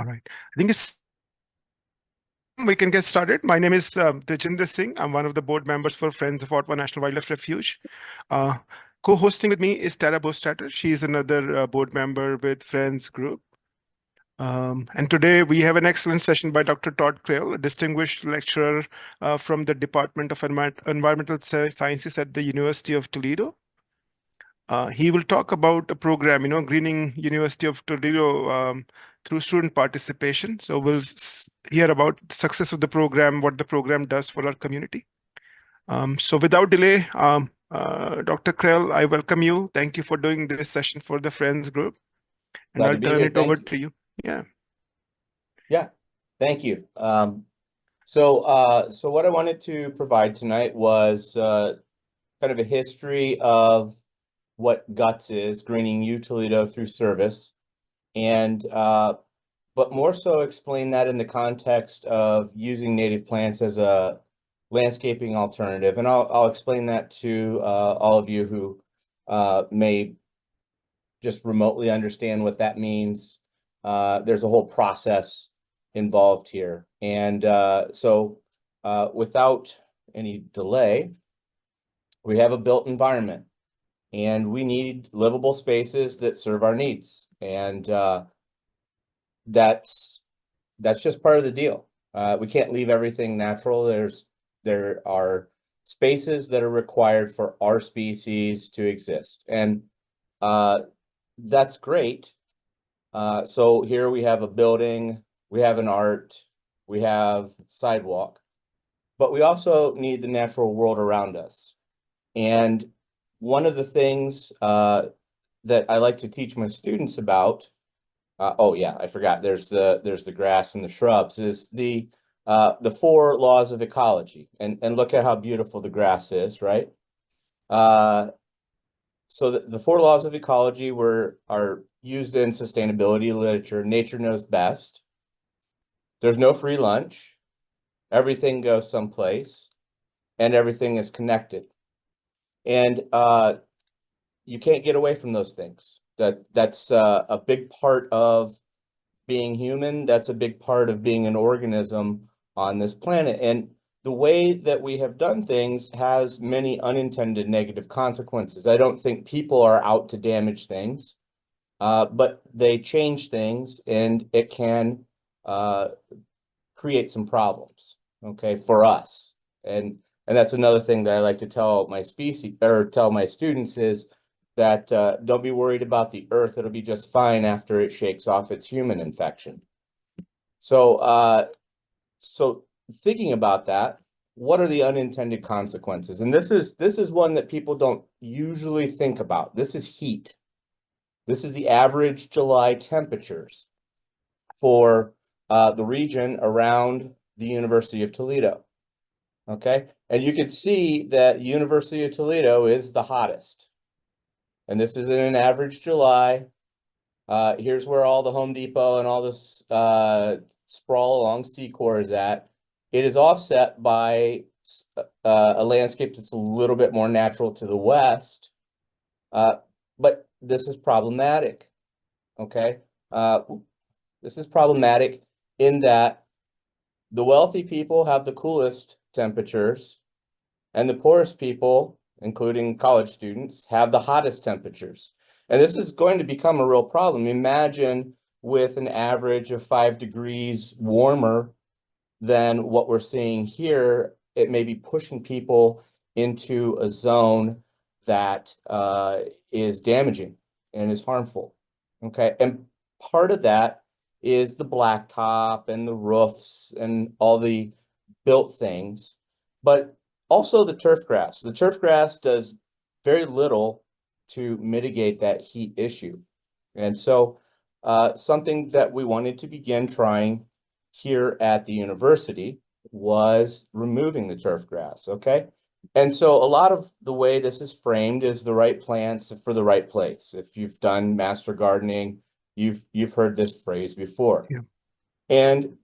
All right. I think we can get started. My name is Tejinder Singh. I'm one of the board members for Friends of Ottawa National Wildlife Refuge. Uh, Co-hosting with me is Tara Bostatter. She is another board member with Friends Group. And today we have an excellent session by Dr. Todd Crail, a distinguished lecturer from the Department of Environmental Sciences at the University of Toledo. He will talk about a program, Greening University of Toledo through student participation. So we'll hear about the success of the program, what the program does for our community. So without delay, Dr. Krell, I welcome you. Thank you for doing this session for the Friends group. And Glad I'll to be turn here. it over Thank you. to you. Yeah. Yeah, thank you. So what I wanted to provide tonight was kind of a history of what GUTS is, Greening UToledo Through Service, and but more so explain that in the context of using native plants as a landscaping alternative. And I'll explain that to all of you who may just remotely understand what that means. There's a whole process involved here. And so without any delay, we have a built environment and we need livable spaces that serve our needs. And that's just part of the deal. We can't leave everything natural. There are spaces that are required for our species to exist. And that's great. So here we have a building, we have an art, we have sidewalk, but we also need the natural world around us. And one of the things that I like to teach my students about, oh yeah, I forgot, there's the grass and the shrubs, is the 4 laws of ecology. And look at how beautiful the grass is, right? So the 4 laws of ecology are used in sustainability literature. Nature knows best. There's no free lunch. Everything goes someplace, and everything is connected. And you can't get away from those things. That's a big part of being human. That's a big part of being an organism on this planet. And the way that we have done things has many unintended negative consequences. I don't think people are out to damage things, but they change things, and it can create some problems, okay, for us. And that's another thing that I like to tell my tell my students is that don't be worried about the earth. It'll be just fine after it shakes off its human infection. So thinking about that, what are the unintended consequences? And this is one that people don't usually think about. This is heat. This is the average July temperatures for the region around the University of Toledo. Okay, and you can see that the University of Toledo is the hottest. And this is in an average July. Here's where all the Home Depot and all this sprawl along Secor is at. It is offset by a landscape that's a little bit more natural to the west, but this is problematic, okay? This is problematic in that the wealthy people have the coolest temperatures, and the poorest people, including college students, have the hottest temperatures. And this is going to become a real problem. Imagine with an average of 5 degrees warmer than what we're seeing here, it may be pushing people into a zone that is damaging and is harmful. Okay, and part of that is the blacktop and the roofs and all the built things, but also the turf grass. The turf grass does very little to mitigate that heat issue. And so something that we wanted to begin trying here at the university was removing the turf grass, okay? And so a lot of the way this is framed is the right plants for the right place. If you've done master gardening, you've heard this phrase before. Yeah. And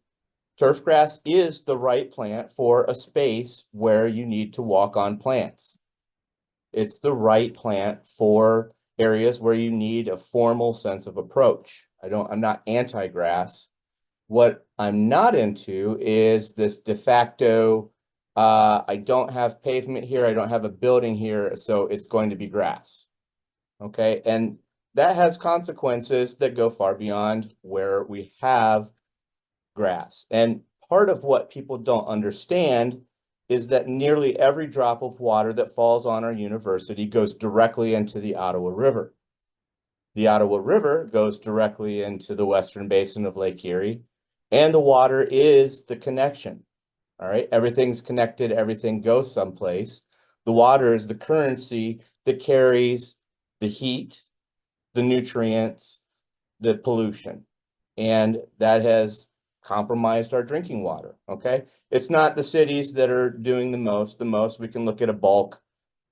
turf grass is the right plant for a space where you need to walk on plants. It's the right plant for areas where you need a formal sense of approach. I'm not anti-grass, What I'm not into is this de facto, I don't have pavement here, I don't have a building here, so it's going to be grass. Okay, and that has consequences that go far beyond where we have grass. And part of what people don't understand is that nearly every drop of water that falls on our university goes directly into the Ottawa River. The Ottawa River goes directly into the western basin of Lake Erie, and the water is the connection. All right, everything's connected, everything goes someplace. The water is the currency that carries the heat, the nutrients, the pollution, and that has compromised our drinking water. Okay, it's not the cities that are doing the most. We can look at a bulk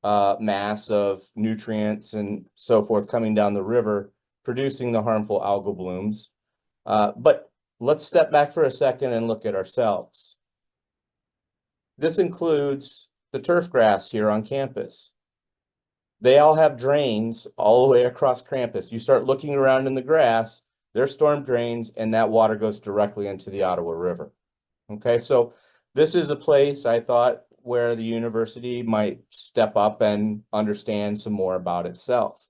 mass of nutrients and so forth coming down the river, producing the harmful algal blooms. But let's step back for a second and look at ourselves. This includes the turf grass here on campus. They all have drains all the way across campus. You start looking around in the grass, there's storm drains, and that water goes directly into the Ottawa River. Okay, so this is a place I thought where the university might step up and understand some more about itself.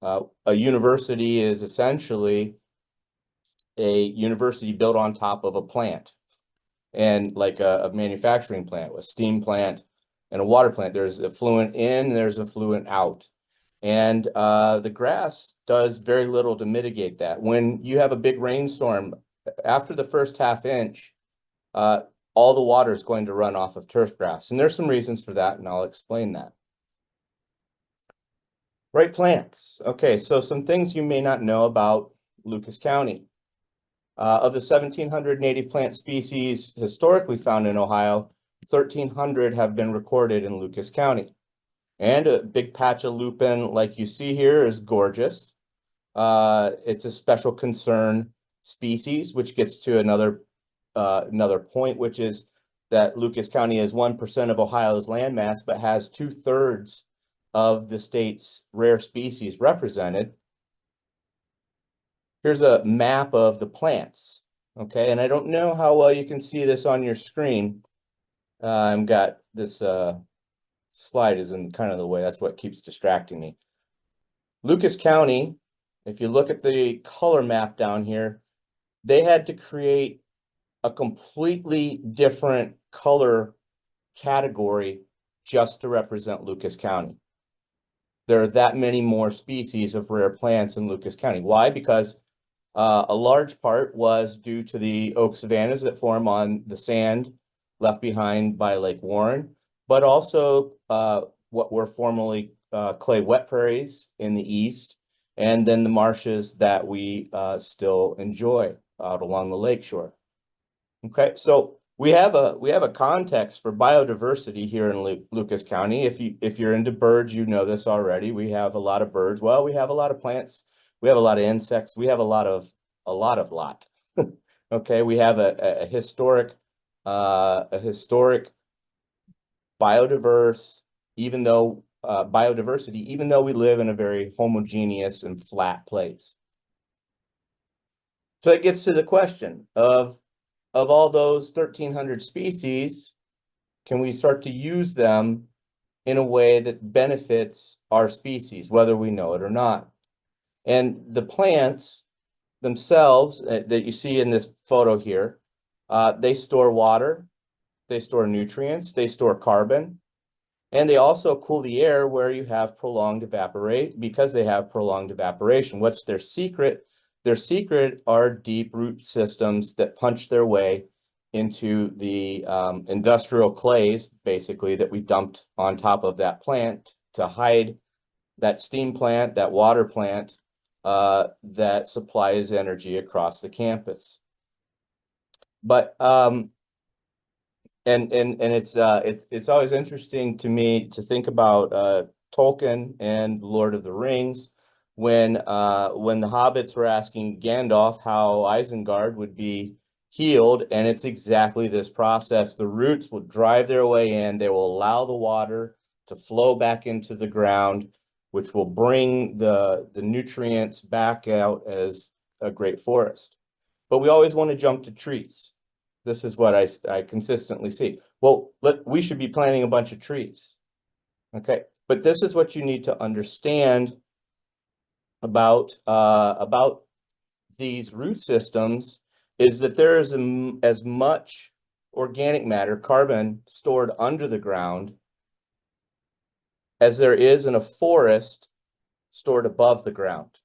A university is essentially a university built on top of a plant, and like a manufacturing plant, a steam plant and a water plant. There's effluent in, there's effluent out. And the grass does very little to mitigate that. When you have a big rainstorm, after the first half inch, all the water is going to run off of turf grass. And there's some reasons for that, and I'll explain that. Right plants. Okay, so some things you may not know about Lucas County. Of the 1,700 native plant species historically found in Ohio, 1,300 have been recorded in Lucas County. And a big patch of lupin, like you see here, is gorgeous. It's a special concern species, which gets to another point, which is that Lucas County is 1% of Ohio's landmass, but has 2/3 of the state's rare species represented. Here's a map of the plants. Okay, and I don't know how well you can see this on your screen. I've got this slide is in kind of the way. That's what keeps distracting me. Lucas County, if you look at the color map down here, they had to create a completely different color category just to represent Lucas County. There are that many more species of rare plants in Lucas County. Why? Because a large part was due to the oak savannas that form on the sand left behind by Lake Warren, but also what were formerly clay wet prairies in the east, and then the marshes that we still enjoy out along the lakeshore. Okay, so we have a context for biodiversity here in Lucas County. If you're into birds, you know this already. We have a lot of birds. Well, we have a lot of plants. We have a lot of insects. We have a lot. Okay, we have a historic biodiversity, even though we live in a very homogeneous and flat place. So it gets to the question of all those 1,300 species, can we start to use them in a way that benefits our species, whether we know it or not? And the plants themselves that you see in this photo here, they store water, they store nutrients, they store carbon, and they also cool the air where you have prolonged evaporation. Because they have prolonged evaporation, what's their secret? Their secret are deep root systems that punch their way into the industrial clays, basically, that we dumped on top of that plant to hide that steam plant, that water plant that supplies energy across the campus. But it's always interesting to me to think about Tolkien and Lord of the Rings when the hobbits were asking Gandalf how Isengard would be healed, and it's exactly this process. The roots will drive their way in, they will allow the water to flow back into the ground, which will bring the nutrients back out as a great forest. but we always want to jump to trees. This is what I consistently see. Well, we should be planting a bunch of trees. Okay, but this is what you need to understand about these root systems is that there is as much organic matter, carbon, stored under the ground as there is in a forest stored above the ground.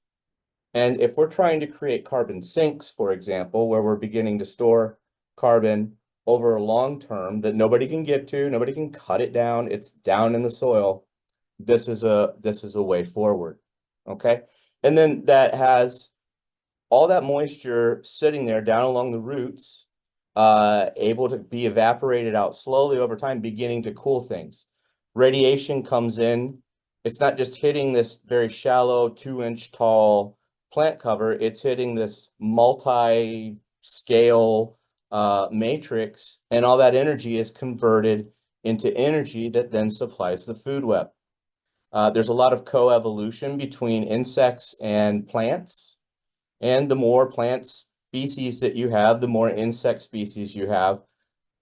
And if we're trying to create carbon sinks, for example, where we're beginning to store carbon over a long term that nobody can get to, nobody can cut it down, it's down in the soil, this is a way forward. Okay. And then that has all that moisture sitting there down along the roots, able to be evaporated out slowly over time, beginning to cool things. Radiation comes in. It's not just hitting this very shallow 2-inch tall plant cover. It's hitting this multi-scale matrix, and all that energy is converted into energy that then supplies the food web. There's a lot of coevolution between insects and plants. And the more plant species that you have, the more insect species you have,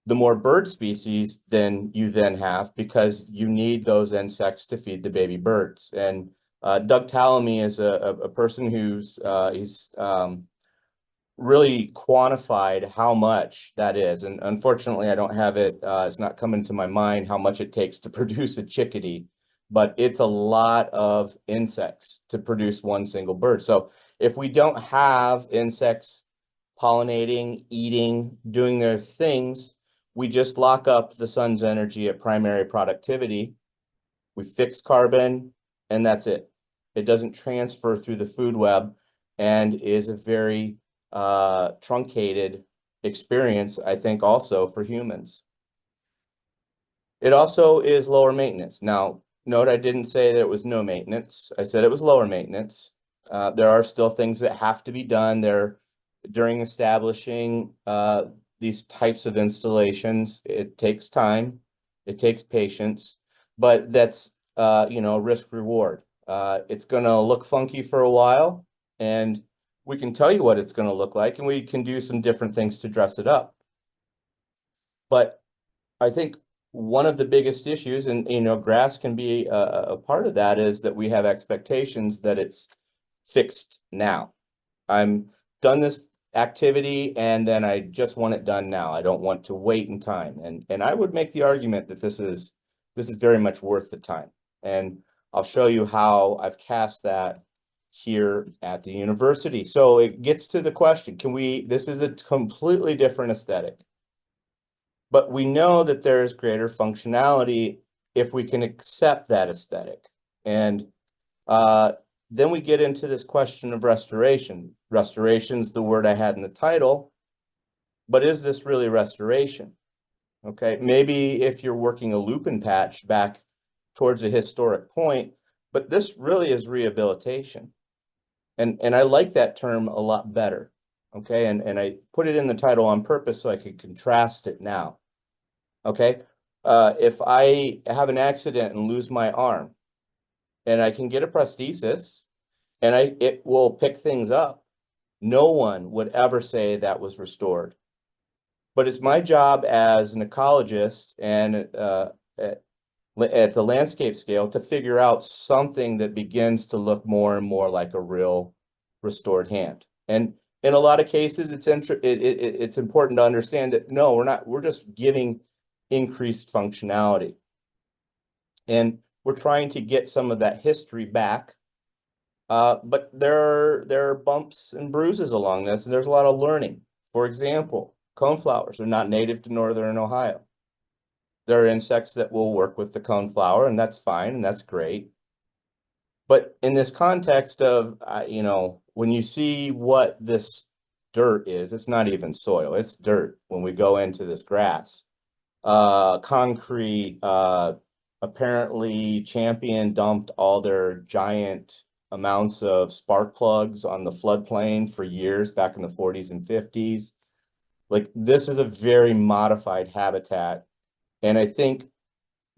the more bird species you then have, because you need those insects to feed the baby birds. And Doug Tallamy is a person who's really quantified how much that is. And unfortunately, I don't have it. It's not coming to my mind how much it takes to produce a chickadee, but it's a lot of insects to produce one single bird. So if we don't have insects pollinating, eating, doing their things, we just lock up the sun's energy at primary productivity. We fix carbon, and that's it. It doesn't transfer through the food web and is a very truncated experience, I think, also for humans. It also is lower maintenance. Now, note I didn't say that it was no maintenance. I said it was lower maintenance. There are still things that have to be done there during establishing these types of installations. It takes time, it takes patience, but that's risk reward. It's going to look funky for a while, and we can tell you what it's going to look like, and we can do some different things to dress it up. But I think one of the biggest issues, and grass can be a part of that, is that we have expectations that it's fixed now. I'm done this activity and then I just want it done now. I don't want to wait in time. And I would make the argument that this is very much worth the time. And I'll show you how I've cast that here at the university. So it gets to the question, this is a completely different aesthetic. But we know that there is greater functionality if we can accept that aesthetic. And then we get into this question of restoration. Restoration's the word I had in the title, but is this really restoration? Okay, maybe if you're working a lupin patch back towards a historic point, but this really is rehabilitation. And I like that term a lot better. Okay, and I put it in the title on purpose so I could contrast it now. Okay, if I have an accident and lose my arm, and I can get a prosthesis, and it will pick things up, no one would ever say that was restored. But it's my job as an ecologist and at the landscape scale to figure out something that begins to look more and more like a real restored hand. And in a lot of cases, it's important to understand that no, we're just giving increased functionality. And we're trying to get some of that history back. But there are bumps and bruises along this, and there's a lot of learning. For example, coneflowers are not native to northern Ohio. There are insects that will work with the coneflower, and that's fine, and that's great. But in this context of, when you see what this dirt is, it's not even soil, it's dirt when we go into this grass. Concrete, apparently Champion dumped all their giant amounts of spark plugs on the floodplain for years back in the 40s and 50s. Like, this is a very modified habitat. And I think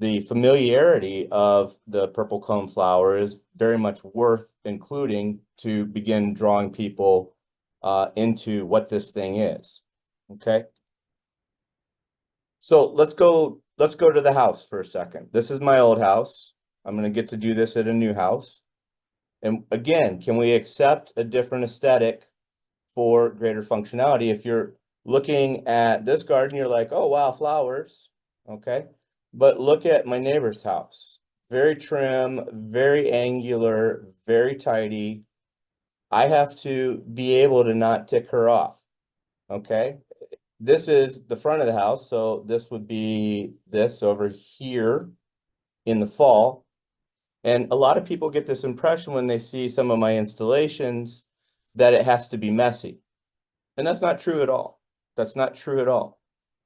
the familiarity of the purple coneflower is very much worth including to begin drawing people into what this thing is. Okay. So let's go to the house for a second. This is my old house. I'm going to get to do this at a new house. And again, can we accept a different aesthetic for greater functionality? If you're looking at this garden, you're like, oh, wow, flowers. Okay. But look at my neighbor's house. Very trim, very angular, very tidy. I have to be able to not tick her off. Okay. This is the front of the house. So this would be this over here in the fall. And a lot of people get this impression when they see some of my installations that it has to be messy. And that's not true at all. That's not true at all.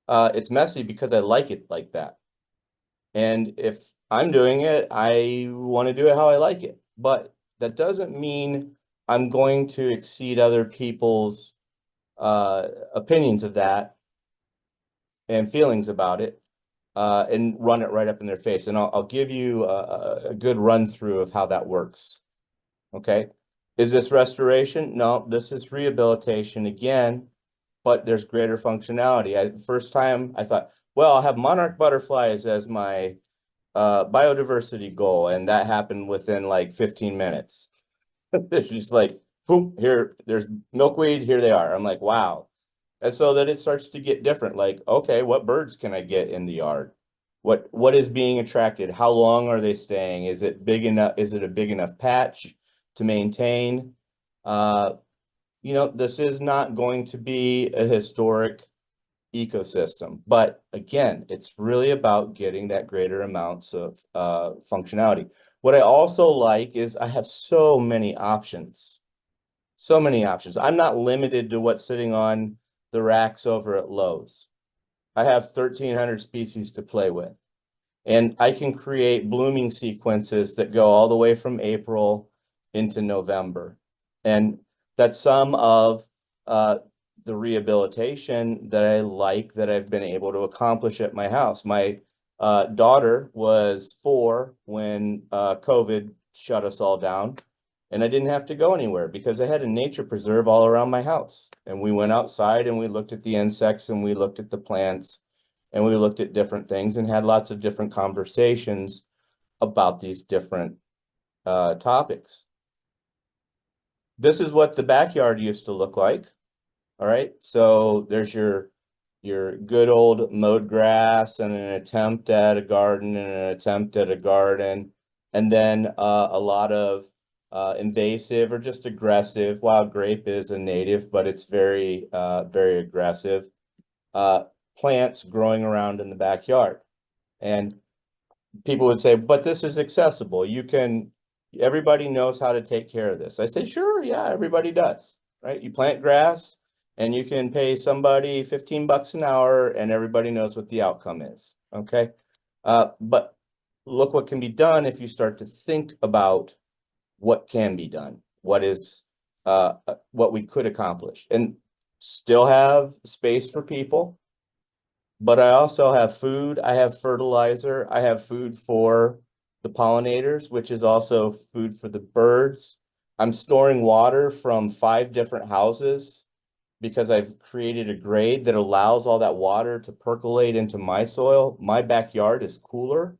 It's messy because I like it like that. And if I'm doing it, I want to do it how I like it. But that doesn't mean I'm going to exceed other people's opinions of that and feelings about it and run it right up in their face. And I'll give you a good run through of how that works. Okay. Is this restoration? No, this is rehabilitation again, but there's greater functionality. First time I thought, well, I'll have monarch butterflies as my biodiversity goal. And that happened within like 15 minutes. It's just like, boom, here, there's milkweed, here they are. I'm like, wow. And so that it starts to get different. Like, okay, what birds can I get in the yard? What is being attracted? How long are they staying? Is it big enough? Is it a big enough patch to maintain? This is not going to be a historic ecosystem, but again, it's really about getting that greater amounts of functionality. What I also like is I have so many options. So many options. I'm not limited to what's sitting on the racks over at Lowe's. I have 1,300 species to play with. And I can create blooming sequences that go all the way from April into November. And that's some of the rehabilitation that I like that I've been able to accomplish at my house. My daughter was 4 when COVID shut us all down. And I didn't have to go anywhere because I had a nature preserve all around my house. And we went outside and we looked at the insects and we looked at the plants and we looked at different things and had lots of different conversations about these different topics. This is what the backyard used to look like. All right. So there's your good old mowed grass and an attempt at a garden and an attempt at a garden. And then a lot of invasive or just aggressive. Wild grape is a native, but it's very, very aggressive. Plants growing around in the backyard. And people would say, but this is accessible. Everybody knows how to take care of this. I say, sure, yeah, everybody does, right? You plant grass and you can pay somebody $15 an hour and everybody knows what the outcome is, okay? But look what can be done if you start to think about what can be done, what we could accomplish, and still have space for people. But I also have food, I have fertilizer, I have food for the pollinators, which is also food for the birds. I'm storing water from 5 different houses because I've created a grade that allows all that water to percolate into my soil. My backyard is cooler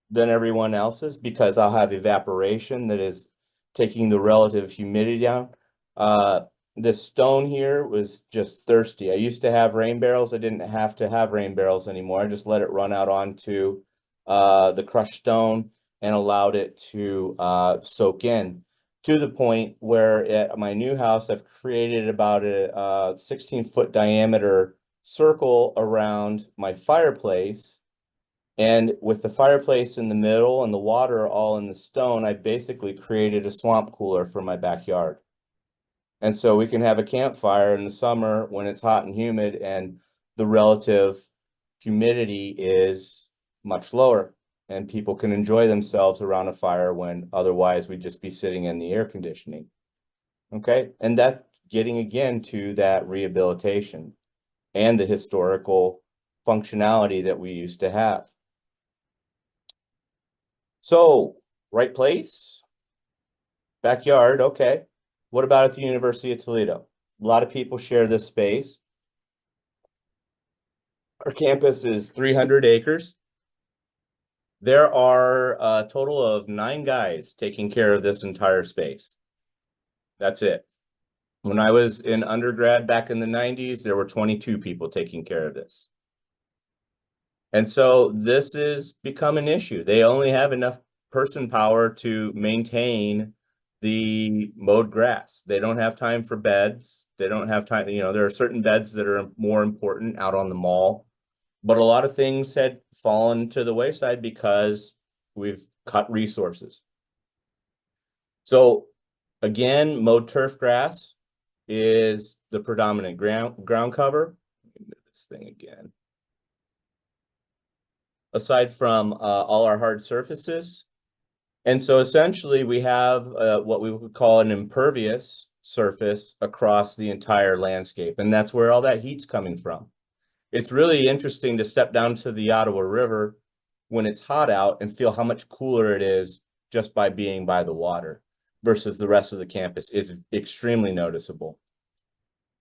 than everyone else's because I'll have evaporation that is taking the relative humidity down. This stone here was just thirsty. I used to have rain barrels. I didn't have to have rain barrels anymore. I just let it run out onto the crushed stone and allowed it to soak in to the point where at my new house, I've created about a 16-foot diameter circle around my fireplace. And with the fireplace in the middle and the water all in the stone, I basically created a swamp cooler for my backyard. And so we can have a campfire in the summer when it's hot and humid and the relative humidity is much lower and people can enjoy themselves around a fire when otherwise we'd just be sitting in the air conditioning. Okay. And that's getting again to that rehabilitation and the historical functionality that we used to have. So, right place, backyard, okay. What about at the University of Toledo? A lot of people share this space. Our campus is 300 acres. There are a total of 9 guys taking care of this entire space. That's it. When I was in undergrad back in the 90s, there were 22 people taking care of this. And so this has become an issue. They only have enough person power to maintain the mowed grass. They don't have time for beds. They don't have time, there are certain beds that are more important out on the mall. But a lot of things had fallen to the wayside because we've cut resources. So again, mowed turf grass is the predominant ground cover. Let me move this thing again. Aside from all our hard surfaces. And so essentially we have what we would call an impervious surface across the entire landscape. And that's where all that heat's coming from. It's really interesting to step down to the Ottawa River when it's hot out and feel how much cooler it is just by being by the water versus the rest of the campus. It's extremely noticeable.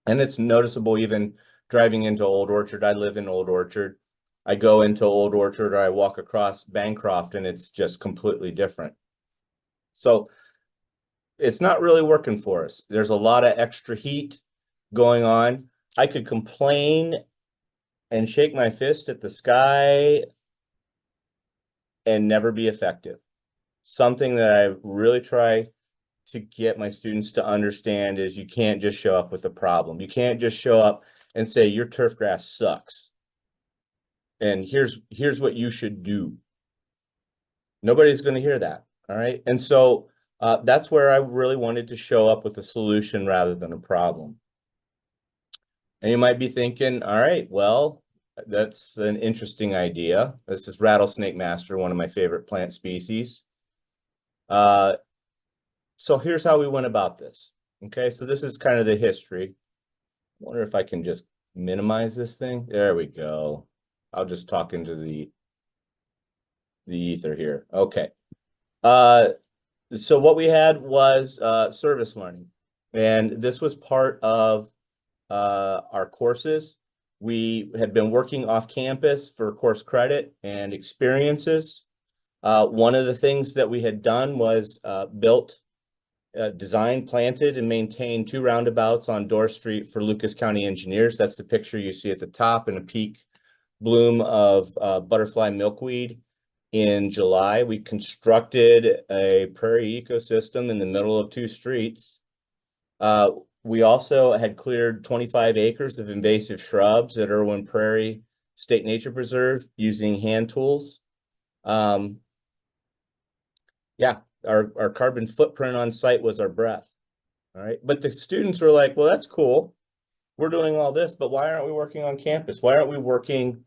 And it's noticeable even driving into Old Orchard. I live in Old Orchard. I go into Old Orchard or I walk across Bancroft and it's just completely different. So it's not really working for us. There's a lot of extra heat going on. I could complain and shake my fist at the sky and never be effective. Something that I really try to get my students to understand is you can't just show up with a problem. You can't just show up and say your turf grass sucks. And here's what you should do. Nobody's going to hear that. All right. And so that's where I really wanted to show up with a solution rather than a problem. And you might be thinking, all right, well, that's an interesting idea. This is rattlesnake master, one of my favorite plant species. So here's how we went about this. Okay, so this is kind of the history. I wonder if I can just minimize this thing. There we go. I'll just talk into the ether here. Okay. So what we had was service learning. And this was part of our courses. We had been working off campus for course credit and experiences. One of the things that we had done was designed, planted, and maintained 2 roundabouts on Dorr Street for Lucas County engineers. That's the picture you see at the top in a peak bloom of butterfly milkweed. In July, we constructed a prairie ecosystem in the middle of 2 streets. We also had cleared 25 acres of invasive shrubs at Irwin Prairie State Nature Preserve using hand tools. Yeah, our carbon footprint on site was our breath. All right. But the students were like, well, that's cool. We're doing all this, but why aren't we working on campus? Why aren't we working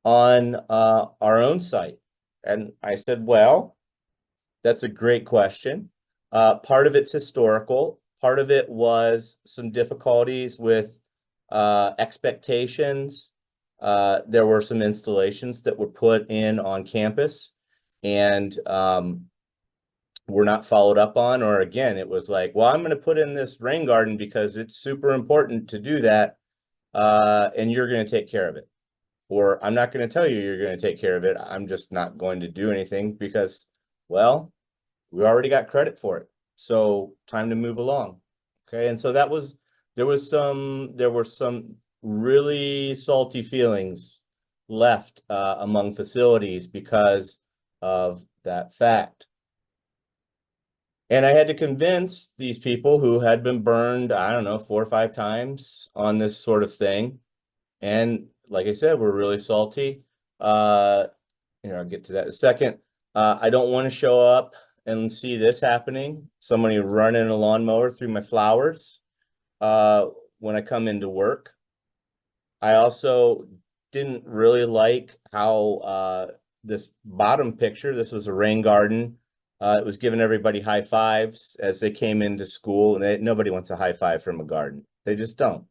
on our own site? And I said, well, that's a great question. Part of it's historical. Part of it was some difficulties with expectations. There were some installations that were put in on campus and were not followed up on, or again, it was like, well, I'm going to put in this rain garden because it's super important to do that, and you're going to take care of it. Or I'm not going to tell you you're going to take care of it. I'm just not going to do anything because, well, we already got credit for it. So time to move along. Okay. And so there were some really salty feelings left among facilities because of that fact. And I had to convince these people who had been burned, I don't know, 4 or 5 times on this sort of thing. And like I said, we're really salty. I'll get to that in a second. I don't want to show up and see this happening. Somebody running a lawnmower through my flowers when I come into work. I also didn't really like how this bottom picture, this was a rain garden. It was giving everybody high fives as they came into school, and nobody wants a high five from a garden. They just don't.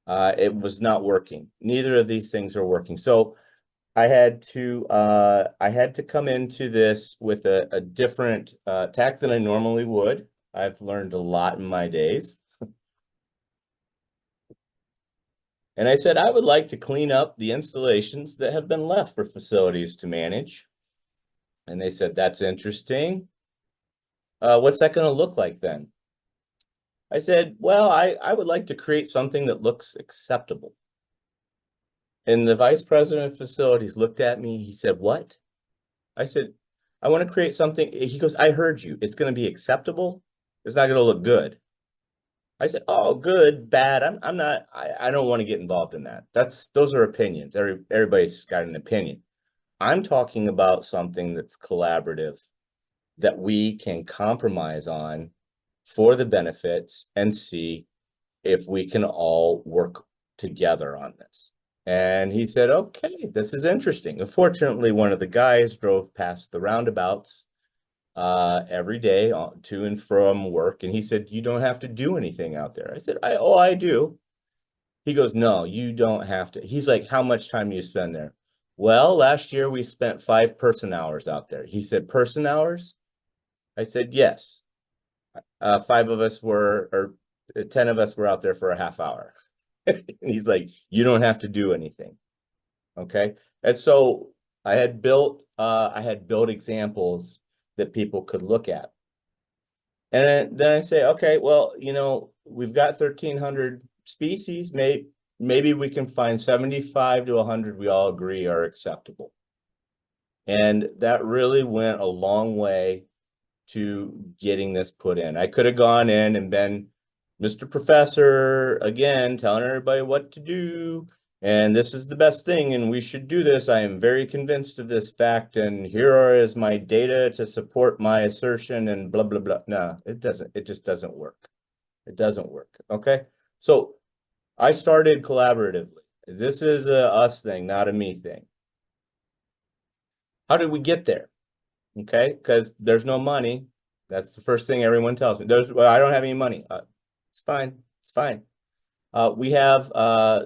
It was not working. Neither of these things are working. So I had to come into this with a different tack than I normally would. I've learned a lot in my days. And I said, I would like to clean up the installations that have been left for facilities to manage. And they said, that's interesting. What's that going to look like then? I said, well, I would like to create something that looks acceptable. And the vice president of facilities looked at me. He said, what? I said, I want to create something. He goes, I heard you. It's going to be acceptable. It's not going to look good. I said, oh, good, bad. I'm not, I don't want to get involved in that. Those are opinions. Everybody's got an opinion. I'm talking about something that's collaborative, that we can compromise on for the benefits and see if we can all work together on this. And he said, okay, this is interesting. Unfortunately, one of the guys drove past the roundabouts every day to and from work. And he said, you don't have to do anything out there. I said, I do. He goes, no, you don't have to. He's like, how much time do you spend there? Well, last year we spent 5 person hours out there. He said, person hours? I said, yes. 5 of us were, or 10 of us were out there for a half hour. And he's like, you don't have to do anything. Okay. And so I had built examples that people could look at. And then I say, okay, well, we've got 1,300 species. Maybe we can find 75 to 100 we all agree are acceptable. And that really went a long way to getting this put in. I could have gone in and been Mr. Professor again, telling everybody what to do. And this is the best thing, and we should do this. I am very convinced of this fact, and here is my data to support my assertion, and blah, blah, blah. No, it doesn't. It just doesn't work. It doesn't work. Okay. So I started collaboratively. This is a us thing, not a me thing. How did we get there? Okay. Because there's no money. That's the first thing everyone tells me. Well, I don't have any money. It's fine. It's fine. We have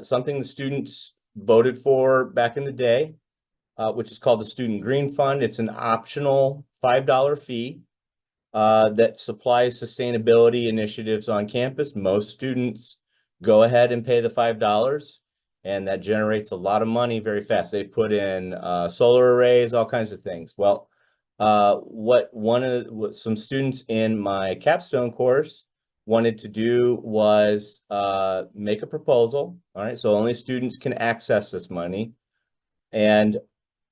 something the students voted for back in the day, which is called the Student Green Fund. It's an optional $5 fee that supplies sustainability initiatives on campus. Most students go ahead and pay the $5, and that generates a lot of money very fast. They've put in solar arrays, all kinds of things. Well, what some students in my capstone course wanted to do was make a proposal. All right, so only students can access this money. And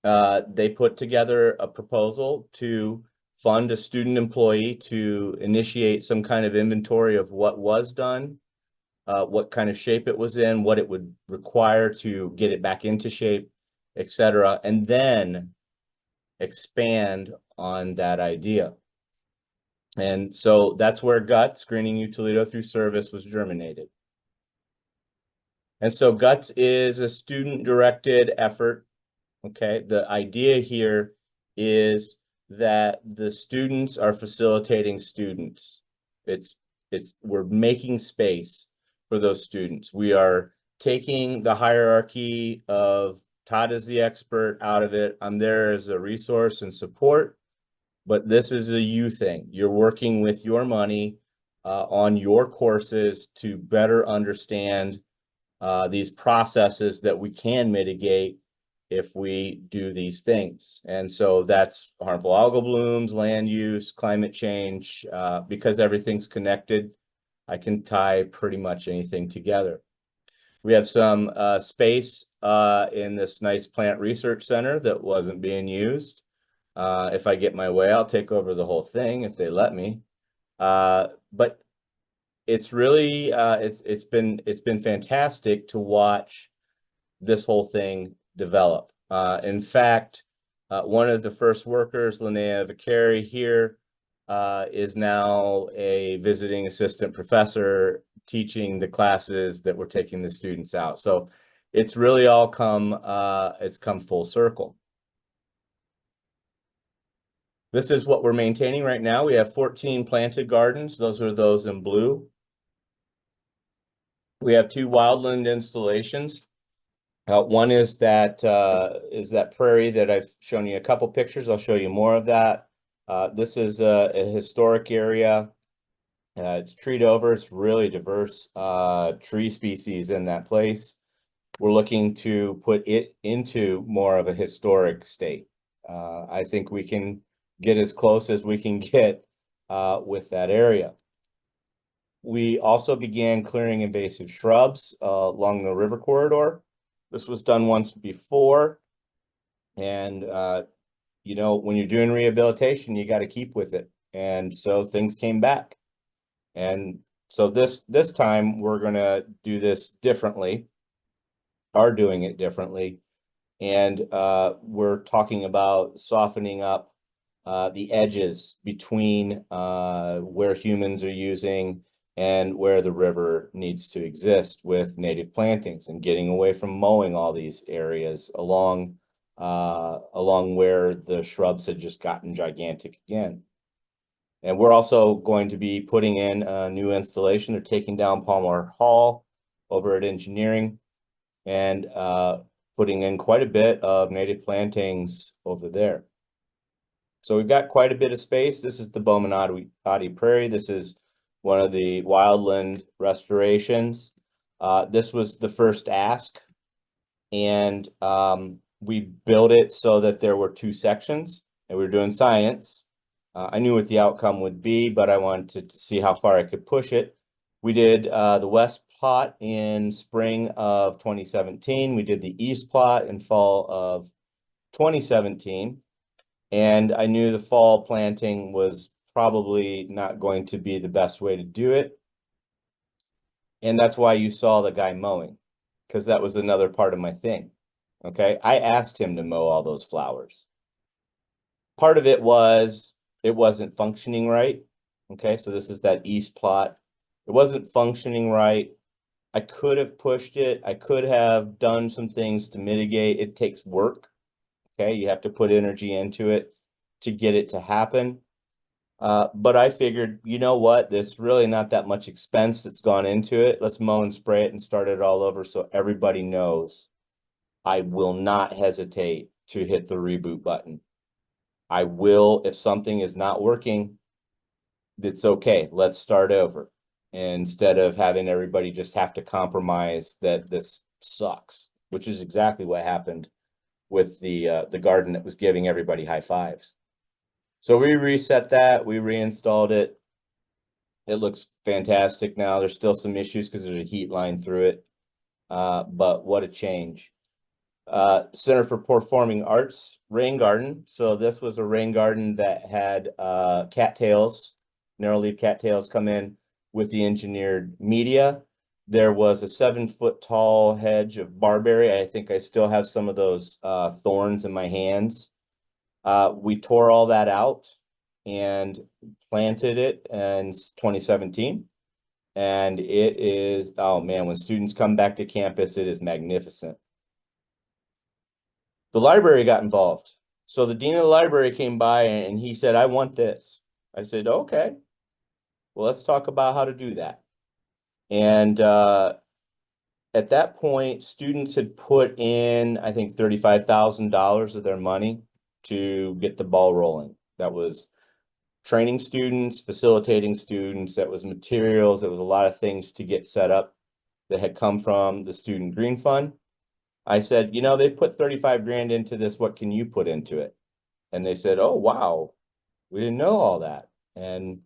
they put together a proposal to fund a student employee to initiate some kind of inventory of what was done, what kind of shape it was in, what it would require to get it back into shape, etc., and then expand on that idea. And so that's where GUTS, Greening UToledo Through Service, was germinated. And so GUTS is a student-directed effort. Okay, the idea here is that the students are facilitating students. We're making space for those students. We are taking the hierarchy of Todd is the expert out of it. I'm there as a resource and support, but this is a you thing. You're working with your money on your courses to better understand these processes that we can mitigate if we do these things. And so that's harmful algal blooms, land use, climate change, because everything's connected. I can tie pretty much anything together. We have some space in this nice plant research center that wasn't being used. If I get my way, I'll take over the whole thing if they let me. But it's really it's been fantastic to watch this whole thing develop. In fact, one of the first workers, Linnea Vicari here, is now a visiting assistant professor teaching the classes that we're taking the students out. So it's really all it's come full circle. This is what we're maintaining right now. We have 14 planted gardens. Those are those in blue. We have 2 wildland installations. One is that prairie that I've shown you a couple pictures. I'll show you more of that. This is a historic area. It's treed over. It's really diverse tree species in that place. we're looking to put it into more of a historic state. I think we can get as close as we can get with that area. We also began clearing invasive shrubs along the river corridor. This was done once before. And, you know, when you're doing rehabilitation, you got to keep with it. And so things came back. And so this time we're going to do this differently, are doing it differently. And we're talking about softening up the edges between where humans are using and where the river needs to exist with native plantings, and getting away from mowing all these areas along where the shrubs had just gotten gigantic again. And we're also going to be putting in a new installation. They're taking down Palmer Hall over at engineering, and putting in quite a bit of native plantings over there. So we've got quite a bit of space. This is the Bowman-Oddy Prairie. This is one of the wildland restorations. This was the first ask, and we built it so that there were two sections, and we were doing science. I knew what the outcome would be, but I wanted to see how far I could push it. We did the west plot in spring of 2017. We did the east plot in fall of 2017. And I knew the fall planting was probably not going to be the best way to do it. And that's why you saw the guy mowing, because that was another part of my thing. Okay, I asked him to mow all those flowers. Part of it was it wasn't functioning right. Okay, so this is that east plot. It wasn't functioning right. I could have pushed it. I could have done some things to mitigate. It takes work. Okay, you have to put energy into it to get it to happen. But I figured, you know what? There's really not that much expense that's gone into it. Let's mow and spray it and start it all over so everybody knows I will not hesitate to hit the reboot button. I will, if something is not working, it's okay. Let's start over. Instead of having everybody just have to compromise that this sucks, which is exactly what happened with the garden that was giving everybody high fives. So we reset that, we reinstalled it. It looks fantastic now. There's still some issues because there's a heat line through it. But what a change. Center for Performing Arts rain garden. So this was a rain garden that had cattails, narrow-leaf cattails come in with the engineered media. There was a 7-foot tall hedge of barberry. I think I still have some of those thorns in my hands. We tore all that out and planted it in 2017. And it is, oh man, when students come back to campus, it is magnificent. The library got involved. So the dean of the library came by and he said, I want this. I said, okay, well, let's talk about how to do that. And at that point, students had put in, I think, $35,000 of their money to get the ball rolling. That was training students, facilitating students, that was materials, that was a lot of things to get set up that had come from the Student Green Fund. I said, you know, they've put 35 grand into this. What can you put into it? And they said, oh, wow, we didn't know all that. And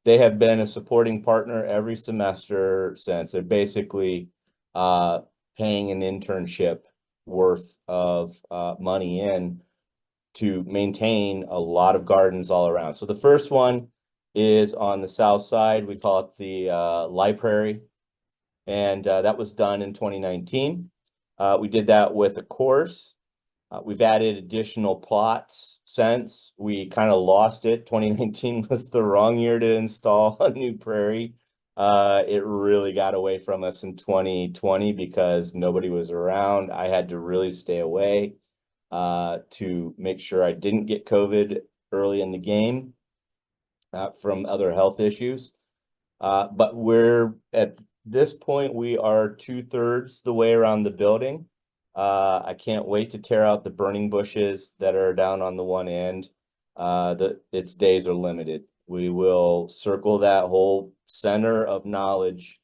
they have been a supporting partner every semester since. They're basically paying an internship worth of money in to maintain a lot of gardens all around. So the first one is on the south side. We call it the library. And that was done in 2019. We did that with a course. We've added additional plots since. We kind of lost it. 2019 was the wrong year to install a new prairie. It really got away from us in 2020 because nobody was around. I had to really stay away to make sure I didn't get COVID early in the game from other health issues. But we're at this point, we are 2/3 the way around the building. I can't wait to tear out the burning bushes that are down on the one end. Its days are limited. We will circle that whole center of knowledge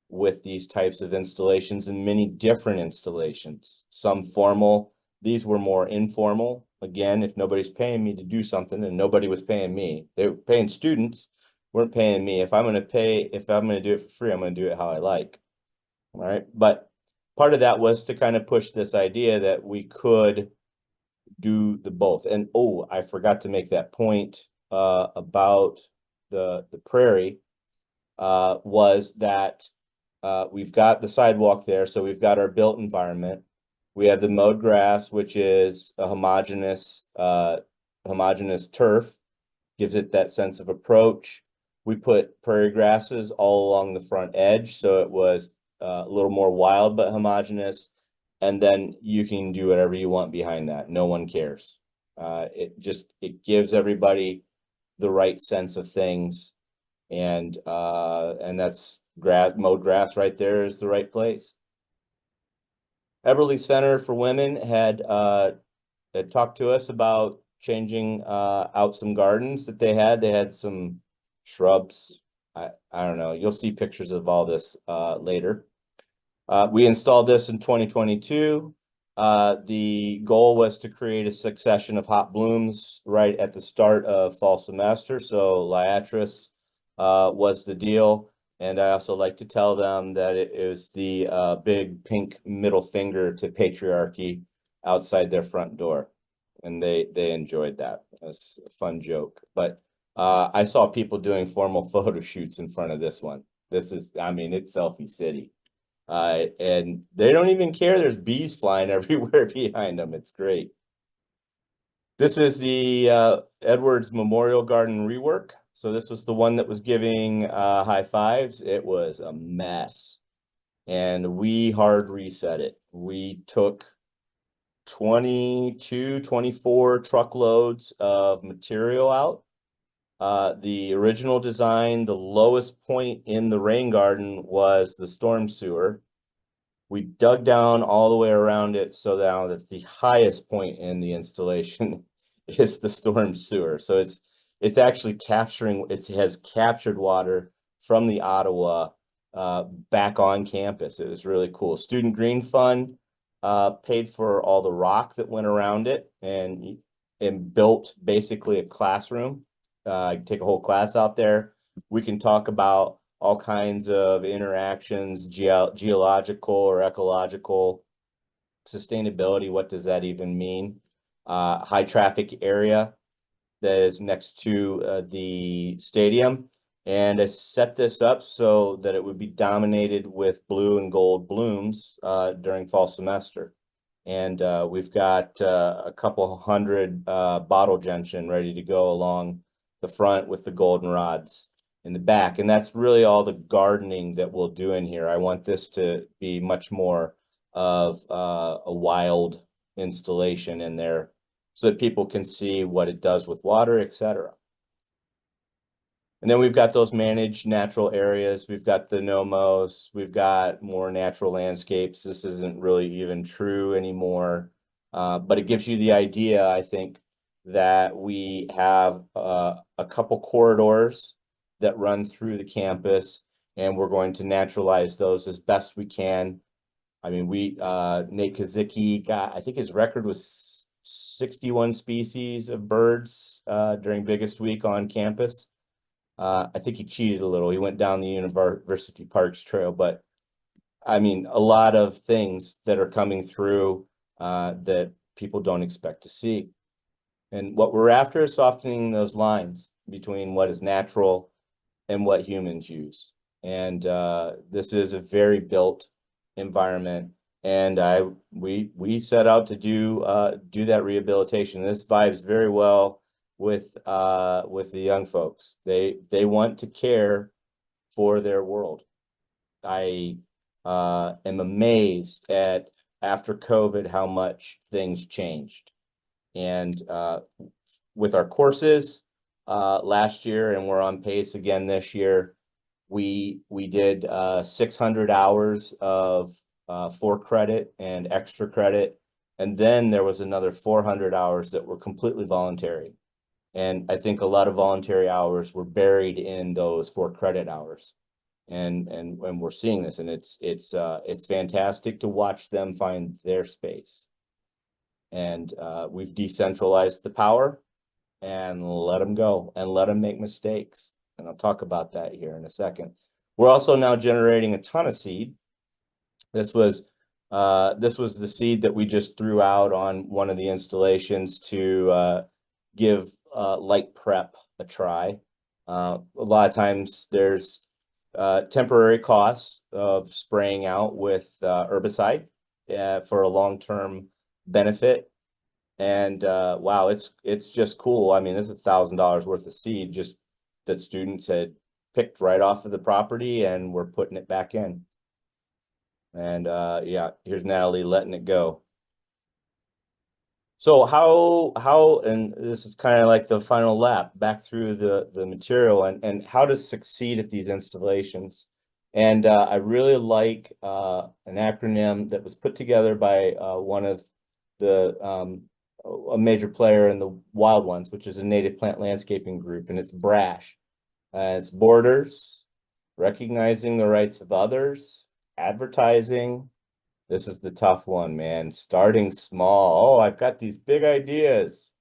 with these types of installations and many different installations, some formal. These were more informal. Again, if nobody's paying me to do something, and nobody was paying me, they were paying students, weren't paying me. If I'm going to do it for free, I'm going to do it how I like. All right. But part of that was to kind of push this idea that we could do the both. And oh, I forgot to make that point about the prairie was that we've got the sidewalk there, so we've got our built environment. We have the mowed grass, which is a homogeneous turf, gives it that sense of approach. We put prairie grasses all along the front edge, so it was a little more wild but homogeneous. And then you can do whatever you want behind that. No one cares. It gives everybody the right sense of things, and that's mowed grass right there is the right place. Eberly Center for Women had talked to us about changing out some gardens that they had. They had some shrubs. I don't know. You'll see pictures of all this later. We installed this in 2022. The goal was to create a succession of hot blooms right at the start of fall semester. So liatris was the deal. And I also like to tell them that it was the big pink middle finger to patriarchy outside their front door. And they enjoyed that. That's a fun joke. But I saw people doing formal photo shoots in front of this one. This is, I mean, it's selfie city. And they don't even care. There's bees flying everywhere behind them. It's great. This is the Edwards Memorial Garden rework. So this was the one that was giving high fives. It was a mess. And we hard reset it. We took 22, 24 truckloads of material out. The original design, the lowest point in the rain garden was the storm sewer. We dug down all the way around it so now that the highest point in the installation is the storm sewer. So it's actually capturing, it has captured water from the Ottawa back on campus. It was really cool. Student Green Fund paid for all the rock that went around it and built basically a classroom. Take a whole class out there. We can talk about all kinds of interactions, geological or ecological, sustainability. What does that even mean? High traffic area that is next to the stadium. And I set this up so that it would be dominated with blue and gold blooms during fall semester. And we've got a couple hundred bottle gentian ready to go along the front with the goldenrods in the back. And that's really all the gardening that we'll do in here. I want this to be much more of a wild installation in there so that people can see what it does with water, etc. And then we've got those managed natural areas. We've got the nomos. We've got more natural landscapes. This isn't really even true anymore, but it gives you the idea, I think, that we have a couple corridors that run through the campus, and we're going to naturalize those as best we can. I mean, Nate Kazicki got, I think his record was 61 species of birds during biggest week on campus. I think he cheated a little. He went down the University Parks Trail, but I mean, a lot of things that are coming through that people don't expect to see. And what we're after is softening those lines between what is natural and what humans use. And this is a very built environment. And we set out to do that rehabilitation. This vibes very well with the young folks. They want to care for their world. I am amazed at, after COVID, how much things changed. And with our courses last year, and we're on pace again this year, we did 600 hours of for credit and extra credit. And then there was another 400 hours that were completely voluntary. And I think a lot of voluntary hours were buried in those for credit hours. and we're seeing this, and it's fantastic to watch them find their space. And we've decentralized the power and let them go and let them make mistakes. And I'll talk about that here in a second. We're also now generating a ton of seed. This was the seed that we just threw out on one of the installations to give light prep a try. A lot of times there's temporary costs of spraying out with herbicide for a long-term benefit. And wow, it's just cool. I mean, this is $1,000 worth of seed just that students had picked right off of the property, and we're putting it back in. And yeah, here's Natalie letting it go. So how and this is kind of like the final lap back through the material and how to succeed at these installations. And I really like an acronym that was put together by one of the a major player in the wild ones, which is a native plant landscaping group, and it's BRASH. It's borders, recognizing the rights of others, advertising. This is the tough one, man. Starting small. Oh, I've got these big ideas.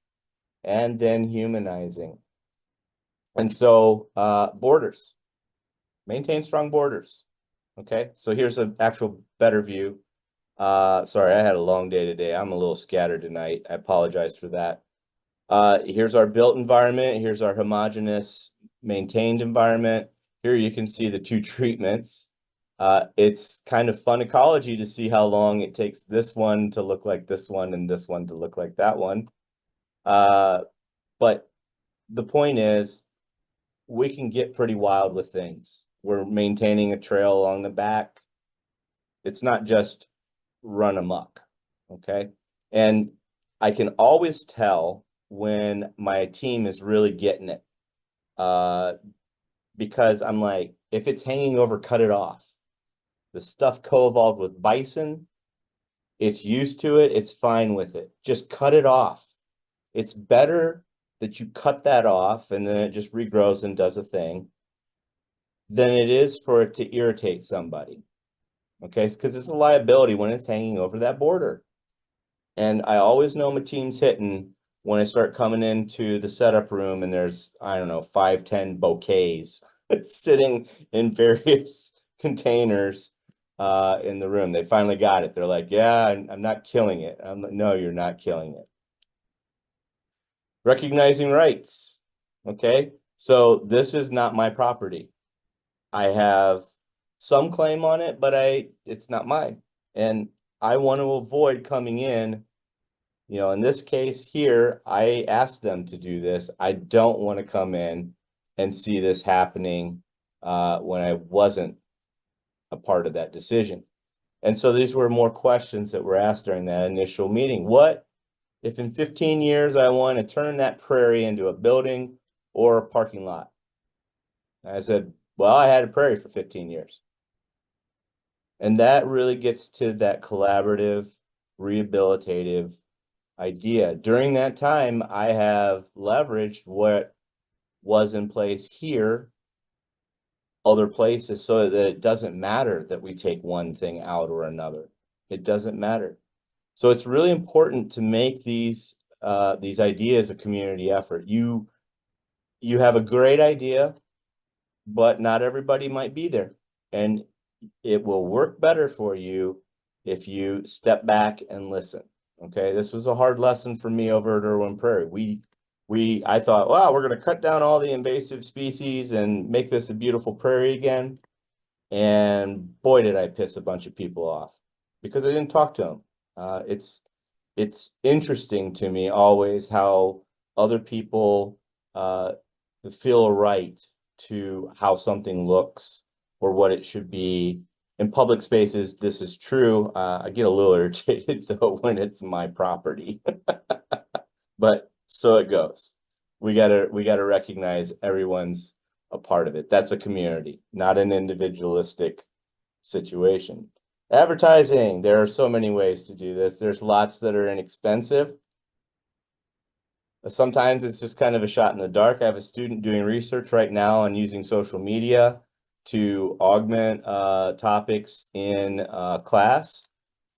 And then humanizing. And so borders. Maintain strong borders. Okay, so here's an actual better view. Sorry, I had a long day today. I'm a little scattered tonight. I apologize for that. Here's our built environment. Here's our homogeneous maintained environment. Here you can see the two treatments. It's kind of fun ecology to see how long it takes this one to look like this one and this one to look like that one. But the point is, we can get pretty wild with things. We're maintaining a trail along the back. It's not just run amok, okay? And I can always tell when my team is really getting it. Because I'm like, if it's hanging over, cut it off. The stuff co-evolved with bison. It's used to it. It's fine with it. Just cut it off. It's better that you cut that off and then it just regrows and does a thing than it is for it to irritate somebody. Okay, because it's a liability when it's hanging over that border. And I always know my team's hitting when I start coming into the setup room and there's, I don't know, 5, 10 bouquets sitting in various containers in the room. They finally got it. They're like, yeah, I'm not killing it. I'm like, no, you're not killing it. Recognizing rights. Okay, so this is not my property. I have some claim on it, but it's not mine. And I want to avoid coming in, you know, in this case here, I asked them to do this. I don't want to come in and see this happening when I wasn't a part of that decision. And so these were more questions that were asked during that initial meeting. What if in 15 years I want to turn that prairie into a building or a parking lot? And I said, well, I had a prairie for 15 years. And that really gets to that collaborative, rehabilitative idea. During that time, I have leveraged what was in place here, other places, so that it doesn't matter that we take one thing out or another. It doesn't matter. So it's really important to make these ideas a community effort. You have a great idea, but not everybody might be there. And it will work better for you if you step back and listen. Okay, this was a hard lesson for me over at Irwin Prairie. I thought, wow, we're going to cut down all the invasive species and make this a beautiful prairie again. And boy, did I piss a bunch of people off because I didn't talk to them. It's interesting to me always how other people feel a right to how something looks or what it should be. In public spaces, this is true. I get a little irritated though when it's my property, but so it goes. We gotta recognize everyone's a part of it. That's a community, not an individualistic situation. Advertising, there are so many ways to do this. There's lots that are inexpensive. Sometimes it's just kind of a shot in the dark. I have a student doing research right now on using social media to augment topics in class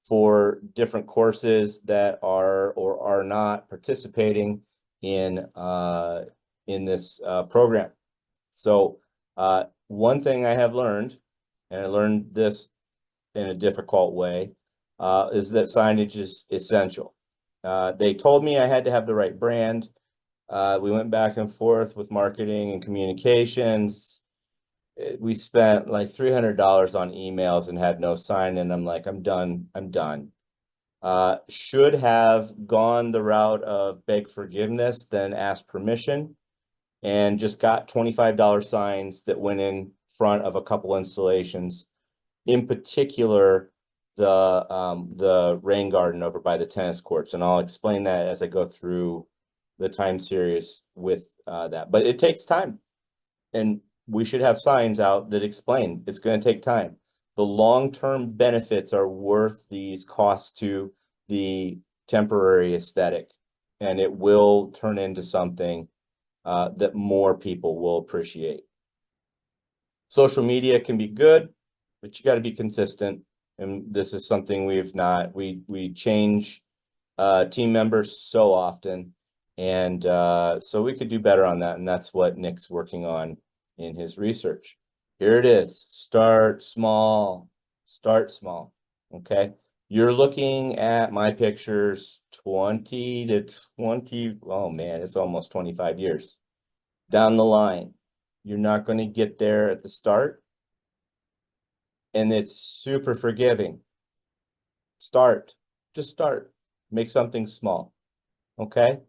for different courses that are or are not participating in this program. So one thing I have learned, and I learned this in a difficult way, is that signage is essential. They told me I had to have the right brand. We went back and forth with marketing and communications. We spent like $300 on emails and had no sign, and I'm like, I'm done. Should have gone the route of beg forgiveness, then ask permission, and just got $25 signs that went in front of a couple installations. In particular, the rain garden over by the tennis courts, and I'll explain that as I go through the time series with that. But it takes time, and we should have signs out that explain it's going to take time. The long-term benefits are worth these costs to the temporary aesthetic, and it will turn into something that more people will appreciate. Social media can be good, but you got to be consistent. And this is something we change team members so often. And so we could do better on that. And that's what Nick's working on in his research. Here it is. Start small. Okay. You're looking at my pictures 20 to 20. Oh man, it's almost 25 years down the line. You're not going to get there at the start. And it's super forgiving. Just start. Make something small. Okay.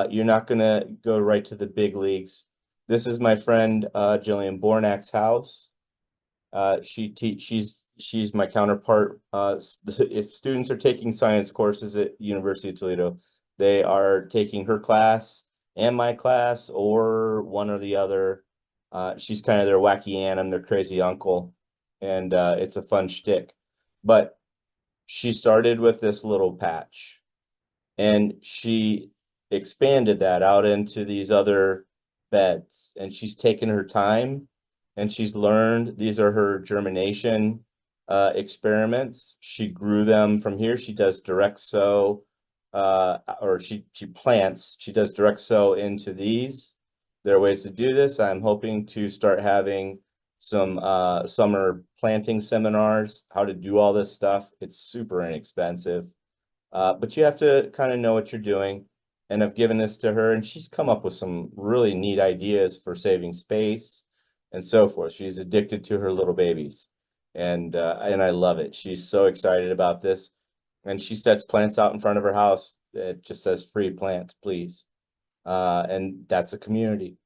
You're not going to go right to the big leagues. This is my friend Jillian Bornak's house. She's my counterpart. If students are taking science courses at University of Toledo, they are taking her class and my class, or one or the other. She's kind of their wacky aunt, I'm their crazy uncle, and it's a fun shtick. But she started with this little patch, and she expanded that out into these other beds, and she's taken her time, and she's learned. These are her germination experiments. She grew them from here. She does direct sow, or she plants. She does direct sow into these. There are ways to do this. I'm hoping to start having some summer planting seminars, how to do all this stuff. It's super inexpensive. But you have to kind of know what you're doing. And I've given this to her, and she's come up with some really neat ideas for saving space and so forth. She's addicted to her little babies, and I love it. She's so excited about this, and she sets plants out in front of her house. It just says "free plant, please," and that's a community.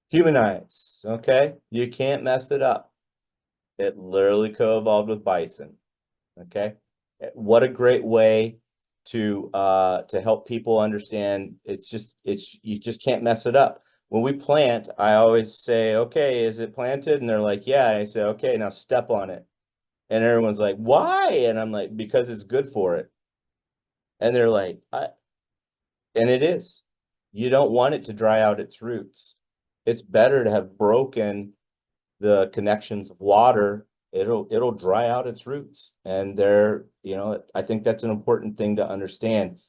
Humanize, okay? You can't mess it up. It literally co-evolved with bison, okay? What a great way to help people understand. You just can't mess it up. When we plant, I always say, okay, is it planted? And they're like, yeah. And I say, okay, now step on it. And everyone's like, why? And I'm like, because it's good for it. And they're like, and it is. You don't want it to dry out its roots. It's better to have broken the connections of water. It'll dry out its roots. And I think that's an important thing to understand.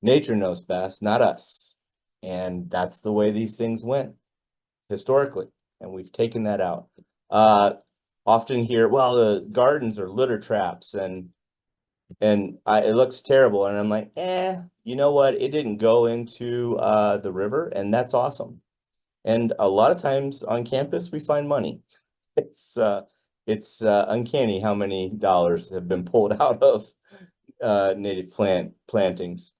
Nature knows best, not us. And that's the way these things went historically. And we've taken that out. Often hear, well, the gardens are litter traps, and it looks terrible. And I'm like, you know what? It didn't go into the river, and that's awesome. And a lot of times on campus, we find money. It's uncanny how many dollars have been pulled out of native plantings.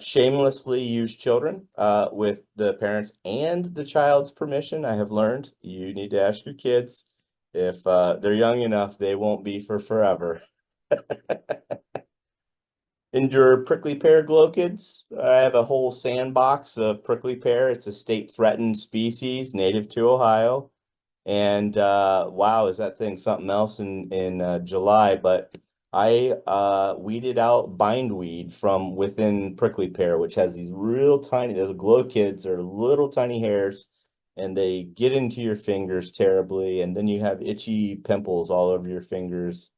Shamelessly use children with the parents and the child's permission. I have learned you need to ask your kids. If they're young enough, they won't be for forever. Endure prickly pear glochids. I have a whole sandbox of prickly pear. It's a state threatened species native to Ohio. And wow, is that thing something else in July? But I weeded out bindweed from within prickly pear, which has these real tiny, those glochids are little tiny hairs, and they get into your fingers terribly, and then you have itchy pimples all over your fingers.